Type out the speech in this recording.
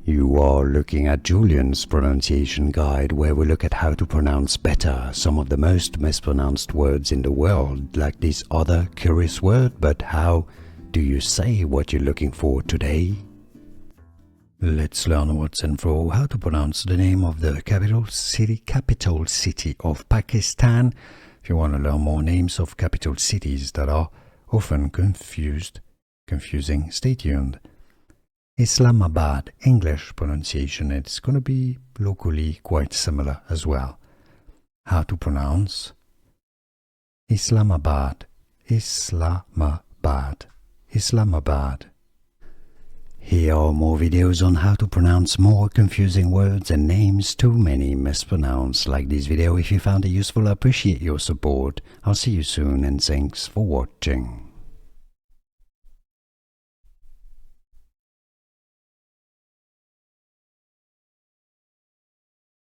You are looking at Julian's pronunciation guide, where we look at how to pronounce better some of the most mispronounced words in the world, like this other curious word. But how do you say what you're looking for today? Let's learn once and for all how to pronounce the name of the capital city of Pakistan. If you want to learn more names of capital cities that are often confusing, stay tuned. Islamabad, English pronunciation, it's going to be locally quite similar as well. How to pronounce Islamabad, Islamabad, Islamabad. Here are more videos on how to pronounce more confusing words and names too many mispronounced. Like this video if you found it useful. I appreciate your support. I'll see you soon and thanks for watching.